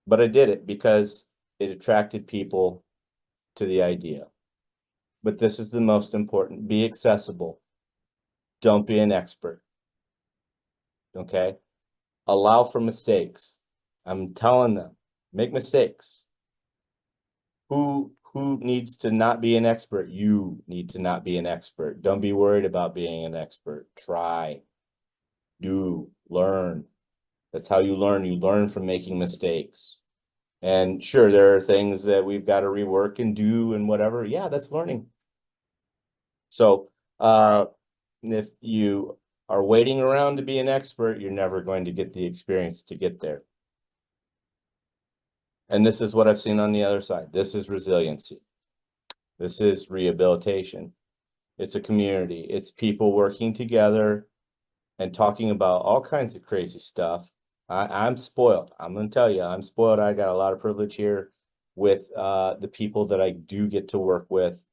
But I did it because it attracted people to the idea. But this is the most important: be accessible. Don't be an expert. Okay? Allow for mistakes. I'm telling them, make mistakes. Who needs to not be an expert? You need to not be an expert. Don't be worried about being an expert. Try, do, learn. That's how you learn. You learn from making mistakes. And sure, there are things that we've got to rework and do and whatever. Yeah, that's learning. So if you are waiting around to be an expert, you're never going to get the experience to get there. And this is what I've seen on the other side. This is resiliency. This is rehabilitation. It's a community. It's people working together and talking about all kinds of crazy stuff. I'm spoiled. I'm going to tell you, I'm spoiled. I got a lot of privilege here with the people that I do get to work with,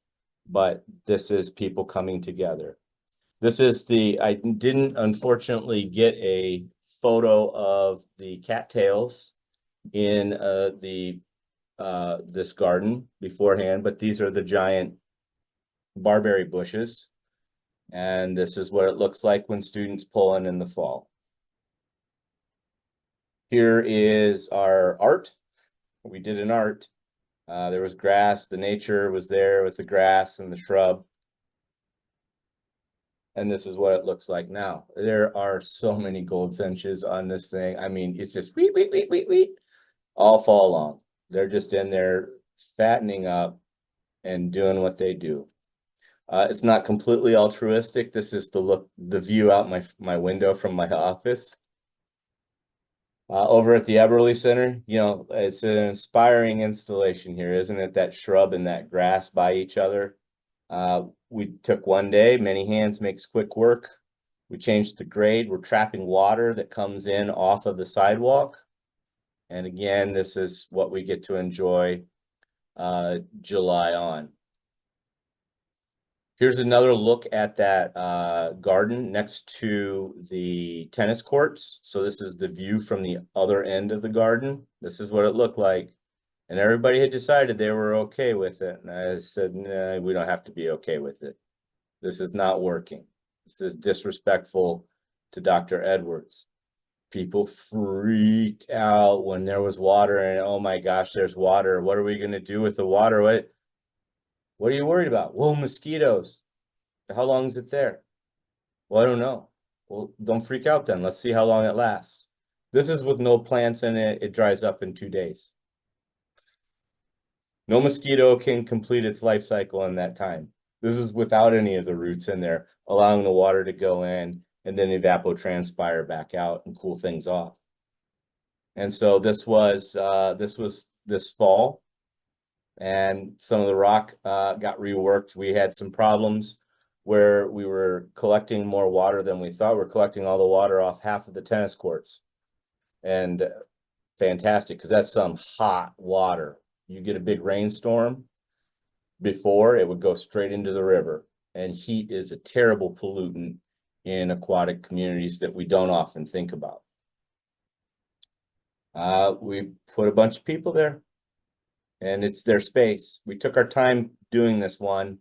but this is people coming together. This is I didn't unfortunately get a photo of the cattails in this garden beforehand, but these are the giant barberry bushes. And this is what it looks like when students pull in the fall. Here is our art. We did an art. There was grass. The nature was there with the grass and the shrub. And this is what it looks like now. There are so many goldfinches on this thing. I mean, it's just wheat, all fall long. They're just in there fattening up and doing what they do. It's not completely altruistic. This is the view out my window from my office. Over at the Eberly Center, you know, it's an inspiring installation here, isn't it? That shrub and that grass by each other. We took one day, many hands makes quick work. We changed the grade. We're trapping water that comes in off of the sidewalk. And again, this is what we get to enjoy July on. Here's another look at that garden next to the tennis courts. So this is the view from the other end of the garden. This is what it looked like. And everybody had decided they were okay with it. And I said, nah, we don't have to be okay with it. This is not working. This is disrespectful to Dr. Edwards. People freaked out when there was water and oh my gosh, there's water. What are we going to do with the water? What are you worried about? Whoa, mosquitoes. How long is it there? Well, I don't know. Well, don't freak out then. Let's see how long it lasts. This is with no plants in it. It dries up in 2 days. No mosquito can complete its life cycle in that time. This is without any of the roots in there, allowing the water to go in and then evapotranspire back out and cool things off. And so this was this fall, and some of the rock got reworked. We had some problems where we were collecting more water than we thought. We're collecting all the water off half of the tennis courts. And fantastic, because that's some hot water. You get a big rainstorm, before it would go straight into the river. And heat is a terrible pollutant in aquatic communities that we don't often think about. We put a bunch of people there, and it's their space. We took our time doing this one.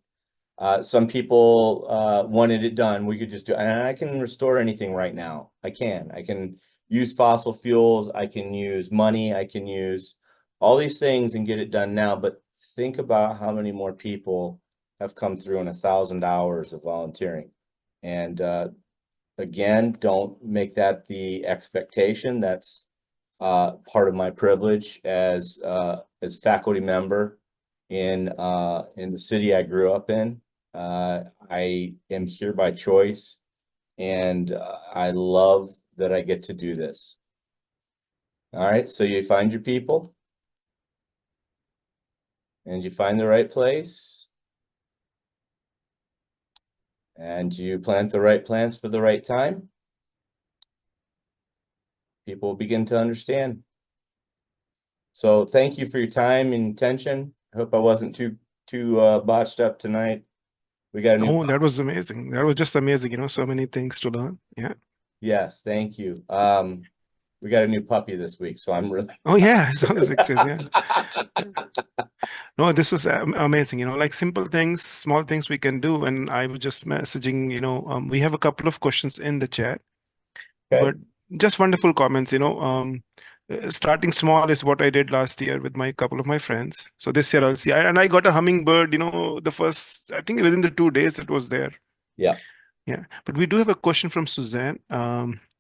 Some people wanted it done. We could just do, and I can restore anything right now. I can use fossil fuels. I can use money. I can use all these things and get it done now. But think about how many more people have come through in 1,000 hours of volunteering. And again, don't make that the expectation. That's part of my privilege as faculty member in the city I grew up in. I am here by choice, and I love that I get to do this. All right, so you find your people, and you find the right place, and you plant the right plants for the right time. People will begin to understand. So thank you for your time and attention. I hope I wasn't too botched up tonight. We got a new Oh, that puppy. was amazing. That was just amazing, so many things to learn. Yeah. Yes, thank you. We got a new puppy this week, so I'm really Oh yeah, I saw those pictures. Yeah. Yeah. No, this was amazing. Like simple things, small things we can do. And I was just messaging, we have a couple of questions in the chat, okay. but just wonderful comments. Starting small is what I did last year with my couple of my friends. So this year I'll see. And I got a hummingbird, the first, I think within the 2 days it was there. Yeah. Yeah, but we do have a question from Suzanne.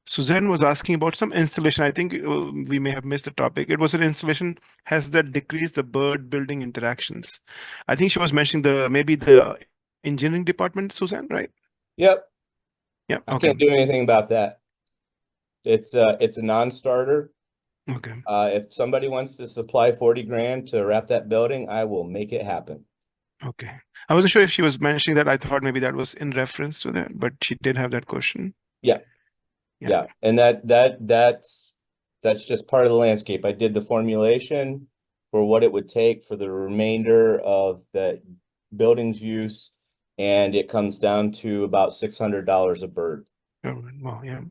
Suzanne was asking about some installation. I think we may have missed the topic. It was an installation. Has that decreased the bird building interactions? I think she was mentioning maybe the engineering department, Suzanne, right? Yep. Yeah. I Okay. can't do anything about that. It's a non-starter. Okay. If somebody wants to supply 40 grand to wrap that building, I will make it happen. Okay. I wasn't sure if she was mentioning that. I thought maybe that was in reference to that, but she did have that question. Yeah. Yeah. Yeah. And that's just part of the landscape. I did the formulation for what it would take for the remainder of the building's use, and it comes down to about $600 a bird. Oh, well, yeah.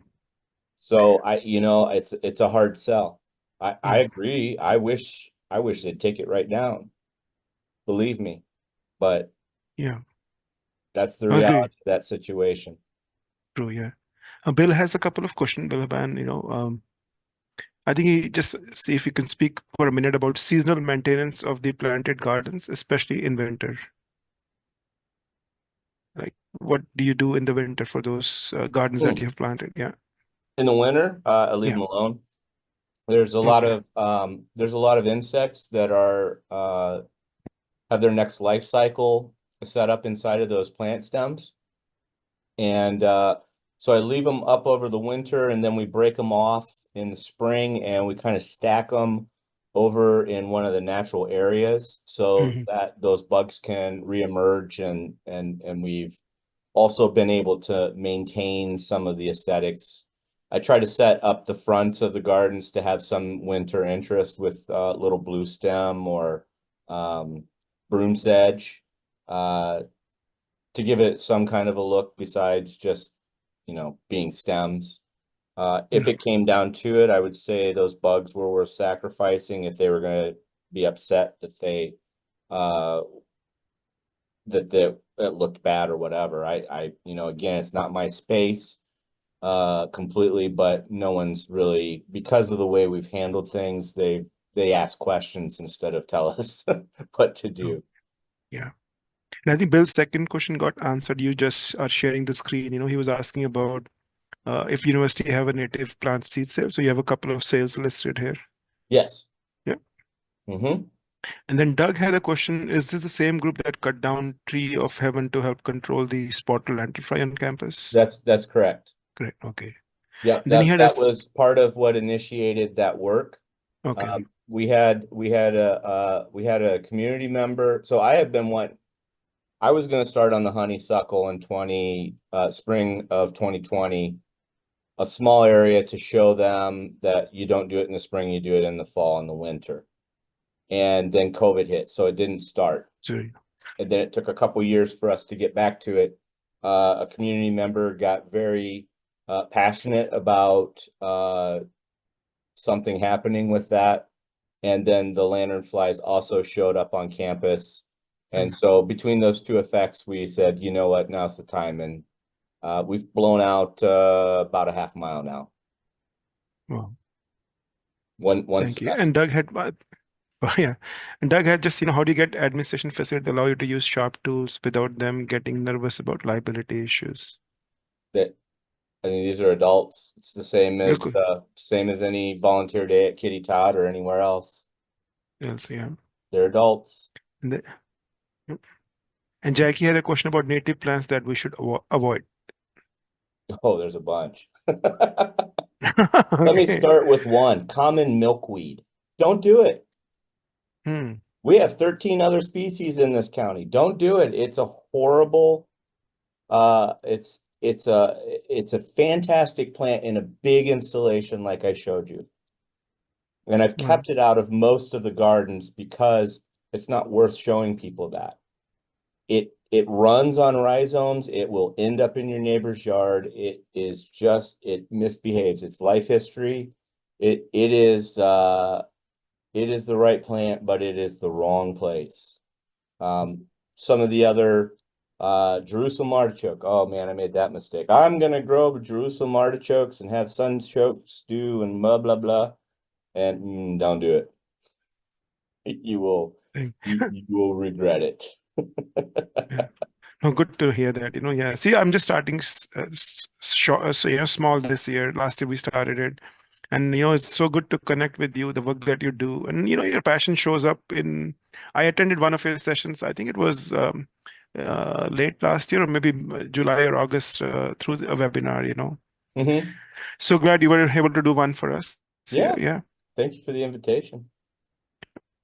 So it's a hard sell. I Yeah. agree. I wish they'd take it right down. Believe me. But Yeah. that's the Agree. reality of that situation. True. Yeah. Bill has a couple of questions, Bill Haban, I think he just see if you can speak for a minute about seasonal maintenance of the planted gardens, especially in winter. Like, what do you do in the winter for those gardens that Hmm. you have planted? Yeah. In the winter, I leave Yeah. them alone. Okay. There's a lot of insects that are have their next life cycle set up inside of those plant stems. And so I leave them up over the winter, and then we break them off in the spring, and we kind of stack them over in one of the natural areas so Hmm. that those bugs can reemerge, and we've also been able to maintain some of the aesthetics. I try to set up the fronts of the gardens to have some winter interest with little blue stem or um, broom sedge. To give it some kind of a look besides just, being stems. If Yeah. it came down to it, I would say those bugs were worth sacrificing if they were going to be upset that uh, it looked bad or whatever. Again, it's not my space, completely, but no one's really, because of the way we've handled things, they ask questions instead of tell us what to Oh, do. yeah. And I think Bill's second question got answered. You just are sharing the screen. He was asking about if university have a native plant seed sale. So you have a couple of sales listed here. Yes. Yeah. Mm-hmm. And then Doug had a question. Is this the same group that cut down tree of heaven to help control the spotted lentilfly on campus? That's correct. Great. Okay. Yep, And then he had that us. was part of what initiated that work. Okay. We had a community member. So I was going to start on the honeysuckle in spring of 2020, a small area to show them that you don't do it in the spring, you do it in the fall and the winter. And then COVID hit, so it didn't start. So, And then it took a couple years for us to get back to it. A community member got very passionate about something happening with that. And then the lanternflies also showed up on campus. And um, so between those two effects, we said, you know what, now's the time. And we've blown out about a half mile now. well, One thank you. semester. And Doug had, oh, yeah. And Doug had just, how do you get administration facility that allow you to use sharp tools without them getting nervous about liability issues? That I mean, these are adults. It's the Yeah, cool. same as any volunteer day at Kitty Todd or anywhere else. Yes, yeah. They're adults. And, and Jackie had a question about native plants that we should avoid. Oh, there's a bunch. Let me Okay. start with one, common milkweed. Don't do it. Hmm. We have 13 other species in this county. Don't do it. It's a horrible, it's a fantastic plant in a big installation like I showed you. And I've Well, kept it out of most of the gardens because it's not worth showing people that. it runs on rhizomes. It will end up in your neighbor's yard. It is just, it misbehaves. It's life history. It is the right plant, but it is the wrong place. Some of the other Jerusalem artichoke. Oh man, I made that mistake. I'm gonna grow Jerusalem artichokes and have sunchoke stew and blah blah blah. And don't do it. You will Thing. you will regret it. Yeah. Oh, good to hear that. Yeah. See, I'm just starting short, so small this year. Last year we started it, and it's so good to connect with you, the work that you do, and your passion shows up in. I attended one of your sessions. I think it was late last year, or maybe July or August, through a webinar. Mhm. So glad you were able to do one for us here. Yeah. Yeah. Thank you for the invitation.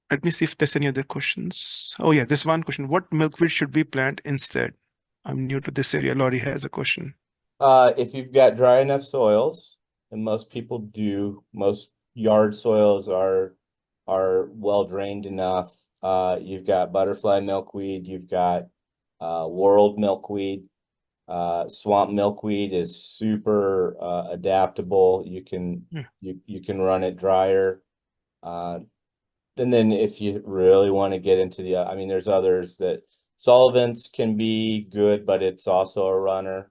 Let me see if there's any other questions. Oh yeah, this one question. What milkweed should we plant instead? I'm new to this area. Laurie has a question. If you've got dry enough soils, and most people do, most yard soils are well drained enough. You've got butterfly milkweed, you've got world milkweed. Swamp milkweed is super adaptable. You can Yeah. you can run it drier. And then if you really want to get into I mean, there's others that solvents can be good, but it's also a runner.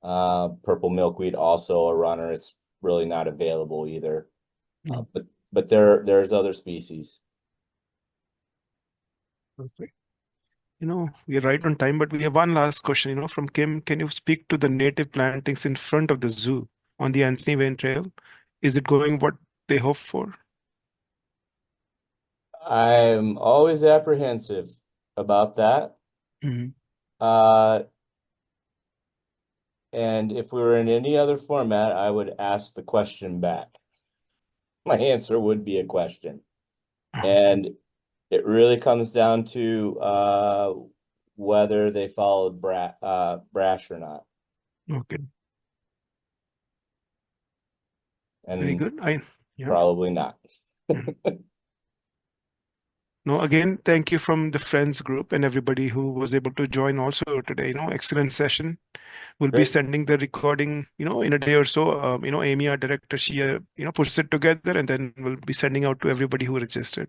Purple milkweed also a runner. It's really not available either. No. But there's other species. Perfect. We're right on time, but we have one last question, from Kim. Can you speak to the native plantings in front of the zoo on the Anthony Wayne Trail? Is it going what they hope for? I'm always apprehensive about that. Mhm. And if we were in any other format, I would ask the question back. My answer would be a question. And it really comes down to whether they followed brash or not. Okay, very And good. Yeah. probably not. Mhm. No, again, thank you from the friends group and everybody who was able to join also today. Excellent session. We'll be Great. sending the recording, in a day or so. Amy, our director, she, puts it together, and then we'll be sending out to everybody who registered.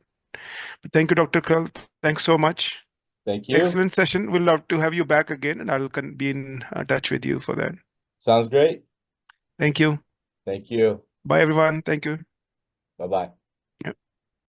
But thank you, Dr. Kral. Thanks so much. Thank you. Excellent session. We'll love to have you back again, and I'll be in touch with you for that. Sounds great. Thank you. Thank you. Bye, everyone. Thank you. Bye-bye.